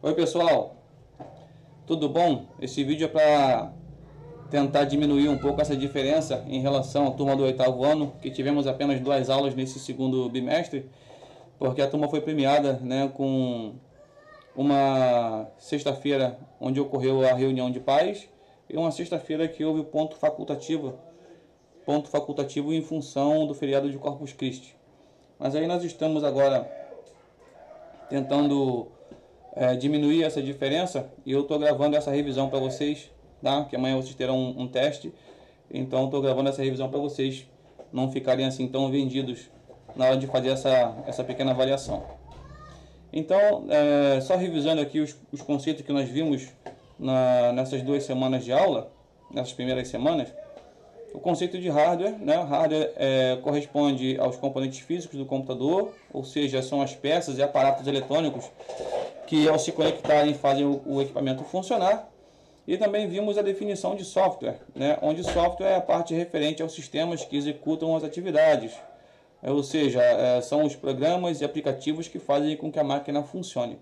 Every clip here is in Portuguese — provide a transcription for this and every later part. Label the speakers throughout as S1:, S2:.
S1: Oi pessoal, tudo bom? Esse vídeo é para tentar diminuir um pouco essa diferença em relação à turma do oitavo ano, que tivemos apenas 2 aulas nesse segundo bimestre, porque a turma foi premiada, né, com uma sexta-feira onde ocorreu a reunião de pais e uma sexta-feira que houve o ponto facultativo em função do feriado de Corpus Christi. Mas aí nós estamos agora tentando diminuir essa diferença e eu estou gravando essa revisão para vocês, tá? Que amanhã vocês terão um teste, então estou gravando essa revisão para vocês não ficarem assim tão vendidos na hora de fazer essa pequena avaliação. Então, só revisando aqui os conceitos que nós vimos nessas 2 semanas de aula, nessas primeiras semanas. O conceito de hardware, né? Hardware corresponde aos componentes físicos do computador, ou seja, são as peças e aparatos eletrônicos que ao se conectarem fazem o equipamento funcionar. E também vimos a definição de software, né? Onde software é a parte referente aos sistemas que executam as atividades, ou seja, são os programas e aplicativos que fazem com que a máquina funcione.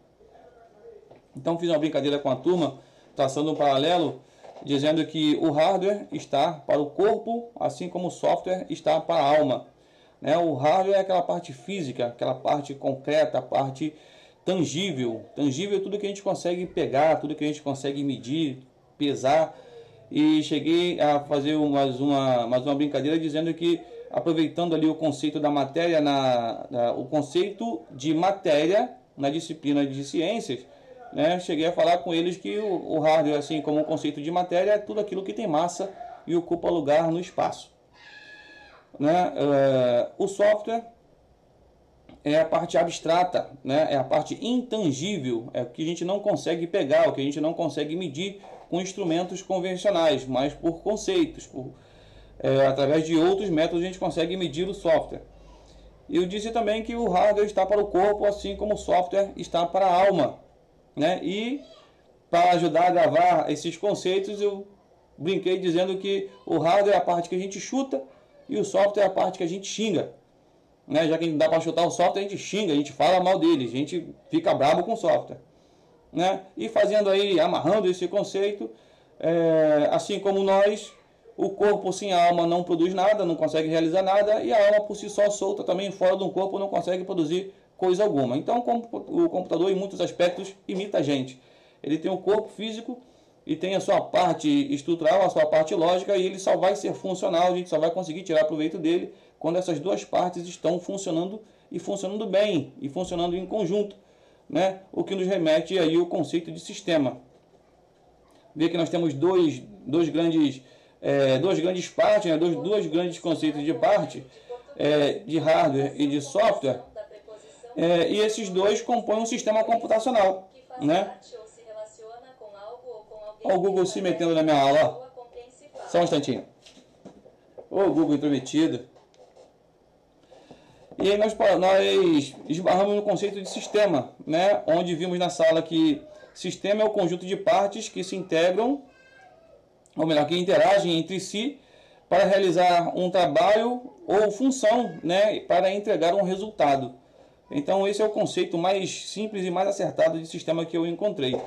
S1: Então fiz uma brincadeira com a turma, traçando um paralelo, dizendo que o hardware está para o corpo, assim como o software está para a alma, né? O hardware é aquela parte física, aquela parte concreta, a parte tangível. Tangível é tudo que a gente consegue pegar, tudo que a gente consegue medir, pesar. E cheguei a fazer mais uma brincadeira dizendo que, aproveitando ali o conceito da matéria, o conceito de matéria na disciplina de ciências, né, cheguei a falar com eles que o hardware, assim como o conceito de matéria, é tudo aquilo que tem massa e ocupa lugar no espaço, né? O software é a parte abstrata, né? É a parte intangível, é o que a gente não consegue pegar, o que a gente não consegue medir com instrumentos convencionais, mas por conceitos, através de outros métodos a gente consegue medir o software. Eu disse também que o hardware está para o corpo, assim como o software está para a alma, né? E para ajudar a gravar esses conceitos, eu brinquei dizendo que o hardware é a parte que a gente chuta e o software é a parte que a gente xinga, né? Já que não dá para chutar o software, a gente xinga, a gente fala mal dele, a gente fica bravo com o software, né? E fazendo aí, amarrando esse conceito, assim como nós, o corpo sem a alma não produz nada, não consegue realizar nada, e a alma por si só solta também fora do corpo não consegue produzir coisa alguma. Então o computador em muitos aspectos imita a gente. Ele tem o corpo físico e tem a sua parte estrutural, a sua parte lógica, e ele só vai ser funcional, a gente só vai conseguir tirar proveito dele quando essas duas partes estão funcionando e funcionando bem, e funcionando em conjunto, né? O que nos remete aí ao conceito de sistema. Vê que nós temos dois grandes partes, né? dois grandes conceitos de parte, de hardware e de software, e esses dois compõem um sistema computacional, né? Olha o Google se metendo na minha aula, ó. Só um instantinho. Ô Google intrometido. E aí nós esbarramos no conceito de sistema, né? Onde vimos na sala que sistema é o conjunto de partes que se integram, ou melhor, que interagem entre si para realizar um trabalho ou função, né? Para entregar um resultado. Então esse é o conceito mais simples e mais acertado de sistema que eu encontrei.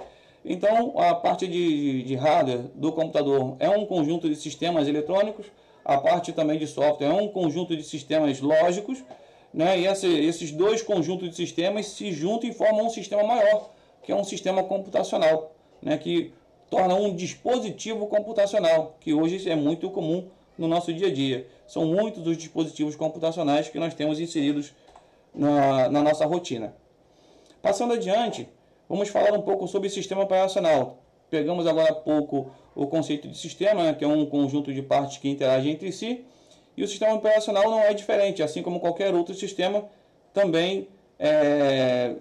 S1: Então a parte de hardware do computador é um conjunto de sistemas eletrônicos, a parte também de software é um conjunto de sistemas lógicos, né? E esses dois conjuntos de sistemas se juntam e formam um sistema maior, que é um sistema computacional, né? Que torna um dispositivo computacional, que hoje é muito comum no nosso dia a dia. São muitos os dispositivos computacionais que nós temos inseridos na nossa rotina. Passando adiante, vamos falar um pouco sobre sistema operacional. Pegamos agora há pouco o conceito de sistema, né, que é um conjunto de partes que interagem entre si, e o sistema operacional não é diferente, assim como qualquer outro sistema, também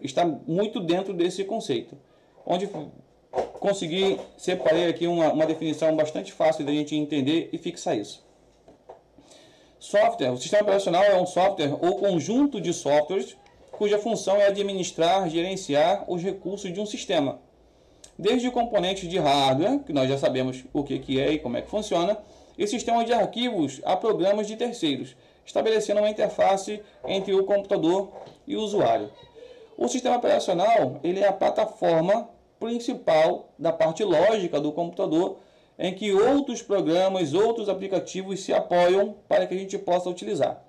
S1: está muito dentro desse conceito. Onde consegui separei aqui uma definição bastante fácil da gente entender e fixar isso. Software, o sistema operacional é um software ou conjunto de softwares cuja função é administrar, gerenciar os recursos de um sistema. Desde componentes de hardware, que nós já sabemos o que é e como é que funciona, e sistemas de arquivos a programas de terceiros, estabelecendo uma interface entre o computador e o usuário. O sistema operacional ele é a plataforma principal da parte lógica do computador, em que outros programas, outros aplicativos se apoiam para que a gente possa utilizar.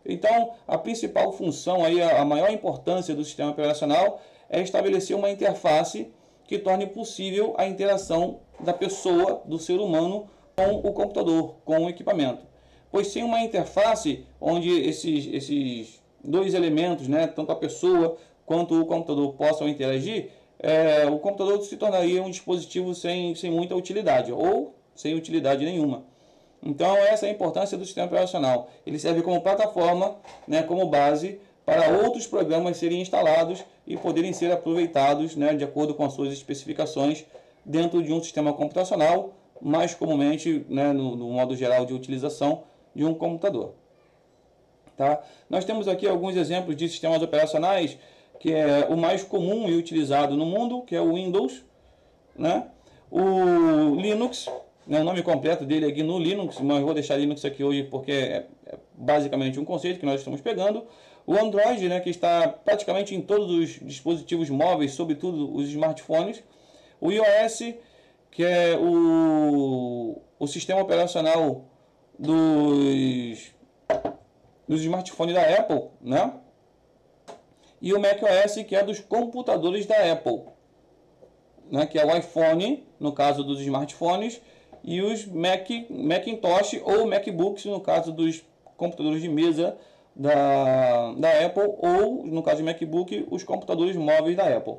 S1: Então, a principal função, aí, a maior importância do sistema operacional é estabelecer uma interface que torne possível a interação da pessoa, do ser humano, com o computador, com o equipamento. Pois sem uma interface onde esses dois elementos, né, tanto a pessoa quanto o computador, possam interagir, o computador se tornaria um dispositivo sem muita utilidade, ou sem utilidade nenhuma. Então, essa é a importância do sistema operacional. Ele serve como plataforma, né, como base, para outros programas serem instalados e poderem ser aproveitados, né, de acordo com as suas especificações dentro de um sistema computacional, mais comumente, né, no modo geral de utilização de um computador. Tá? Nós temos aqui alguns exemplos de sistemas operacionais, que é o mais comum e utilizado no mundo, que é o Windows, né? O Linux, né, o nome completo dele é GNU Linux, mas eu vou deixar Linux aqui hoje porque é basicamente um conceito que nós estamos pegando. O Android, né, que está praticamente em todos os dispositivos móveis, sobretudo os smartphones. O iOS, que é o sistema operacional dos smartphones da Apple, né? E o macOS, que é dos computadores da Apple, né? Que é o iPhone, no caso dos smartphones, e os Macintosh ou MacBooks, no caso dos computadores de mesa da Apple, ou, no caso de MacBook, os computadores móveis da Apple.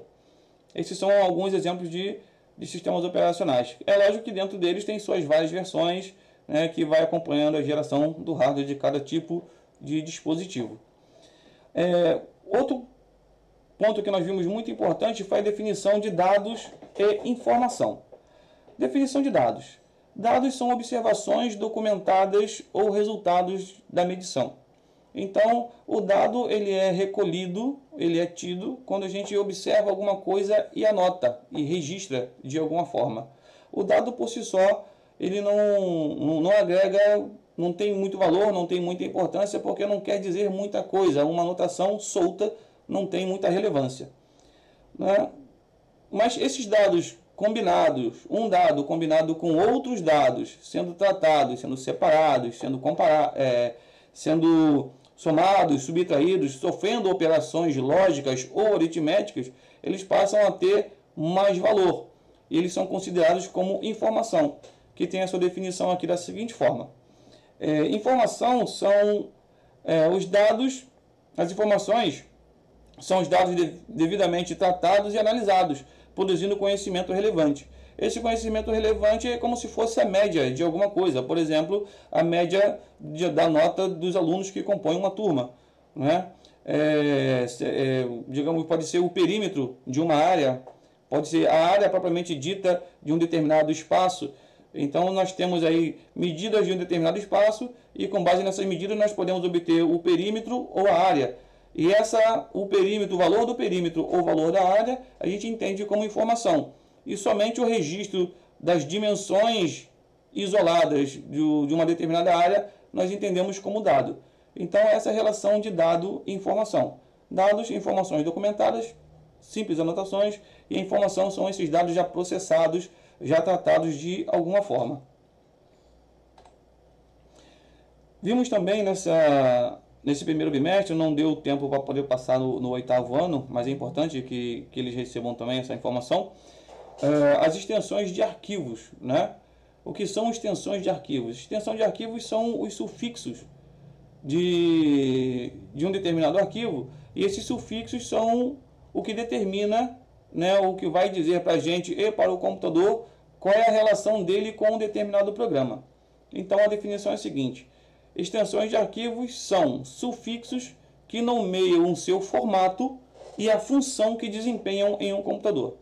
S1: Esses são alguns exemplos de sistemas operacionais. É lógico que dentro deles tem suas várias versões, né, que vai acompanhando a geração do hardware de cada tipo de dispositivo. Outro ponto que nós vimos muito importante foi a definição de dados e informação. Definição de dados. Dados são observações documentadas ou resultados da medição. Então, o dado ele é recolhido, ele é tido quando a gente observa alguma coisa e anota e registra de alguma forma. O dado por si só, ele não agrega, não tem muito valor, não tem muita importância, porque não quer dizer muita coisa. Uma anotação solta não tem muita relevância, né? Mas esses dados combinados, um dado combinado com outros dados, sendo tratados, sendo separados, sendo somados, subtraídos, sofrendo operações lógicas ou aritméticas, eles passam a ter mais valor. E eles são considerados como informação, que tem a sua definição aqui da seguinte forma. Informação são os dados, as informações são os dados devidamente tratados e analisados, produzindo conhecimento relevante. Esse conhecimento relevante é como se fosse a média de alguma coisa. Por exemplo, a média da nota dos alunos que compõem uma turma, né? Digamos, pode ser o perímetro de uma área, pode ser a área propriamente dita de um determinado espaço. Então, nós temos aí medidas de um determinado espaço e, com base nessas medidas, nós podemos obter o perímetro ou a área. E o perímetro, o valor do perímetro ou o valor da área, a gente entende como informação. E somente o registro das dimensões isoladas de uma determinada área, nós entendemos como dado. Então, essa é a relação de dado e informação. Dados, informações documentadas, simples anotações, e a informação são esses dados já processados, já tratados de alguma forma. Vimos também nesse primeiro bimestre, não deu tempo para poder passar no oitavo ano, mas é importante que eles recebam também essa informação, as extensões de arquivos, né? O que são extensões de arquivos? Extensão de arquivos são os sufixos de um determinado arquivo, e esses sufixos são o que determina, né, o que vai dizer para a gente e para o computador qual é a relação dele com um determinado programa. Então a definição é a seguinte: extensões de arquivos são sufixos que nomeiam o seu formato e a função que desempenham em um computador,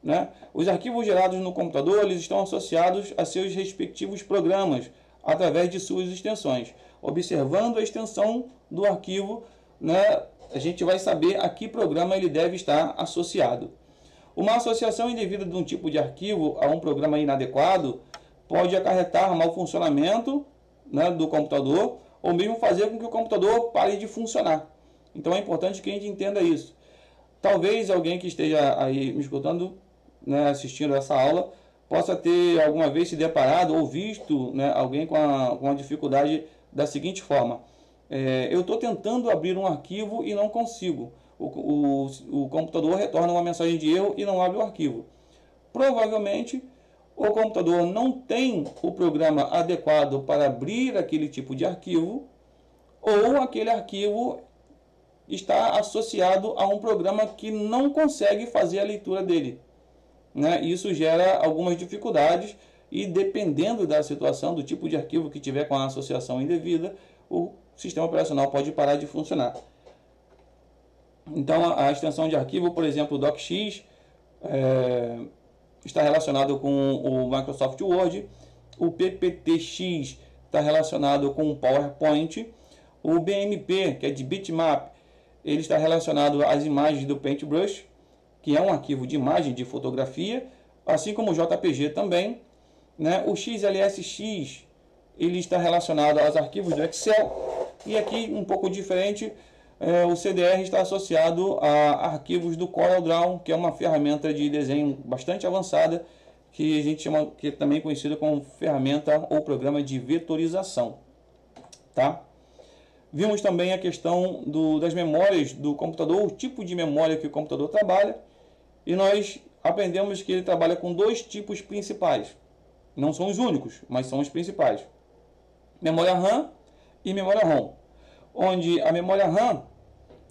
S1: né? Os arquivos gerados no computador eles estão associados a seus respectivos programas através de suas extensões. Observando a extensão do arquivo, né, a gente vai saber a que programa ele deve estar associado. Uma associação indevida de um tipo de arquivo a um programa inadequado pode acarretar mau funcionamento, né, do computador, ou mesmo fazer com que o computador pare de funcionar. Então é importante que a gente entenda isso. Talvez alguém que esteja aí me escutando né, assistindo essa aula, possa ter alguma vez se deparado ou visto, né, alguém com a dificuldade da seguinte forma: eu estou tentando abrir um arquivo e não consigo. O computador retorna uma mensagem de erro e não abre o arquivo. Provavelmente o computador não tem o programa adequado para abrir aquele tipo de arquivo, ou aquele arquivo está associado a um programa que não consegue fazer a leitura dele, né? Isso gera algumas dificuldades e, dependendo da situação, do tipo de arquivo que tiver com a associação indevida, o sistema operacional pode parar de funcionar. Então, a extensão de arquivo, por exemplo, o DocX, está relacionado com o Microsoft Word, o PPTX está relacionado com o PowerPoint, o BMP, que é de bitmap, ele está relacionado às imagens do Paintbrush, que é um arquivo de imagem de fotografia, assim como o JPG também, né? O XLSX, ele está relacionado aos arquivos do Excel, e aqui um pouco diferente, o CDR está associado a arquivos do CorelDRAW, que é uma ferramenta de desenho bastante avançada, que a gente chama, que é também conhecida como ferramenta ou programa de vetorização, tá? Vimos também a questão das memórias do computador, o tipo de memória que o computador trabalha, e nós aprendemos que ele trabalha com dois tipos principais. Não são os únicos, mas são os principais: memória RAM e memória ROM. Onde a memória RAM,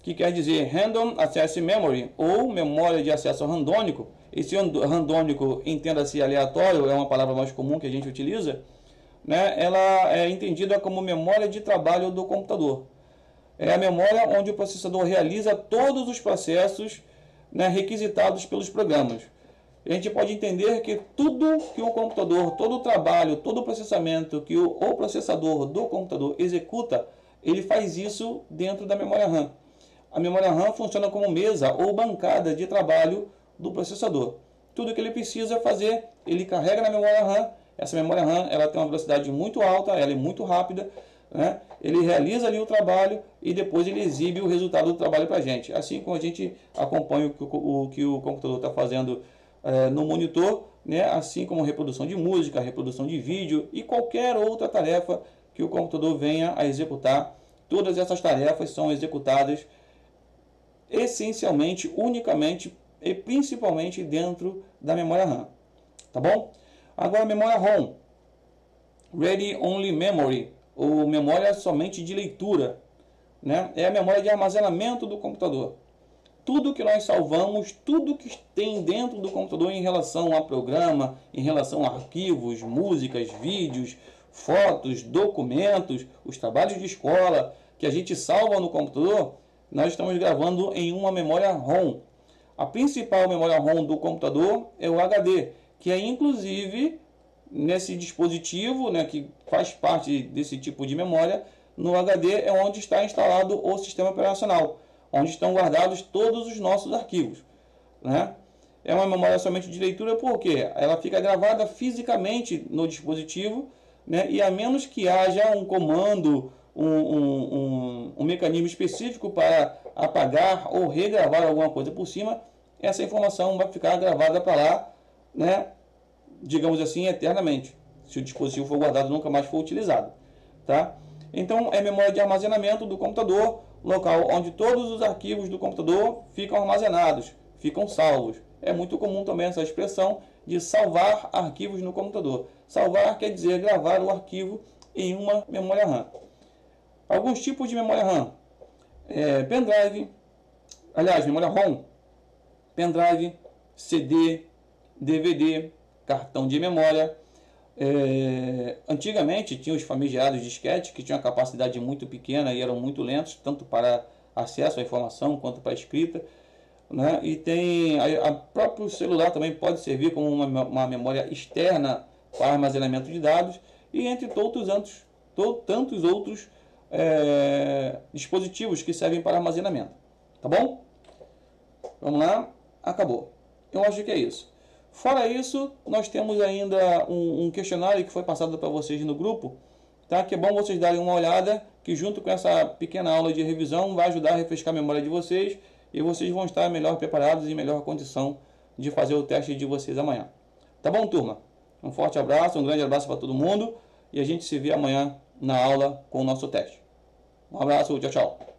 S1: que quer dizer Random Access Memory, ou memória de acesso randômico, esse randômico, entenda-se aleatório, é uma palavra mais comum que a gente utiliza, né? Ela é entendida como memória de trabalho do computador. É a memória onde o processador realiza todos os processos, né, requisitados pelos programas. A gente pode entender que tudo que o computador, todo o trabalho, todo o processamento que o processador do computador executa, ele faz isso dentro da memória RAM. A memória RAM funciona como mesa ou bancada de trabalho do processador. Tudo que ele precisa fazer, ele carrega na memória RAM. Essa memória RAM, ela tem uma velocidade muito alta, ela é muito rápida, né? Ele realiza ali o trabalho e depois ele exibe o resultado do trabalho para a gente. Assim como a gente acompanha o que o computador está fazendo no monitor, né? Assim como reprodução de música, reprodução de vídeo e qualquer outra tarefa que o computador venha a executar. Todas essas tarefas são executadas essencialmente, unicamente e principalmente dentro da memória RAM, tá bom? Agora, a memória ROM, Read Only Memory, ou memória somente de leitura, né? É a memória de armazenamento do computador. Tudo que nós salvamos, tudo que tem dentro do computador em relação a programa, em relação a arquivos, músicas, vídeos, fotos, documentos, os trabalhos de escola que a gente salva no computador, nós estamos gravando em uma memória ROM. A principal memória ROM do computador é o HD, que é inclusive nesse dispositivo, né, que faz parte desse tipo de memória. No HD é onde está instalado o sistema operacional, onde estão guardados todos os nossos arquivos, né? É uma memória somente de leitura porque ela fica gravada fisicamente no dispositivo, né? E a menos que haja um comando, um mecanismo específico para apagar ou regravar alguma coisa por cima, essa informação vai ficar gravada para lá, né? Digamos assim, eternamente, se o dispositivo for guardado nunca mais for utilizado, tá? Então, é memória de armazenamento do computador, local onde todos os arquivos do computador ficam armazenados, ficam salvos. É muito comum também essa expressão de salvar arquivos no computador. Salvar quer dizer gravar o arquivo em uma memória RAM. Alguns tipos de memória RAM: pendrive, aliás, memória ROM, pendrive, CD, DVD, cartão de memória. Antigamente tinha os famigerados disquetes, que tinham uma capacidade muito pequena e eram muito lentos, tanto para acesso à informação quanto para a escrita, né? E tem a próprio celular também pode servir como uma memória externa para armazenamento de dados, e entre tantos outros dispositivos que servem para armazenamento, tá bom? Vamos lá, acabou. Eu acho que é isso. Fora isso, nós temos ainda um questionário que foi passado para vocês no grupo, tá? Que é bom vocês darem uma olhada, que junto com essa pequena aula de revisão vai ajudar a refrescar a memória de vocês, e vocês vão estar melhor preparados e em melhor condição de fazer o teste de vocês amanhã. Tá bom, turma? Um forte abraço, um grande abraço para todo mundo e a gente se vê amanhã na aula com o nosso teste. Um abraço, tchau, tchau.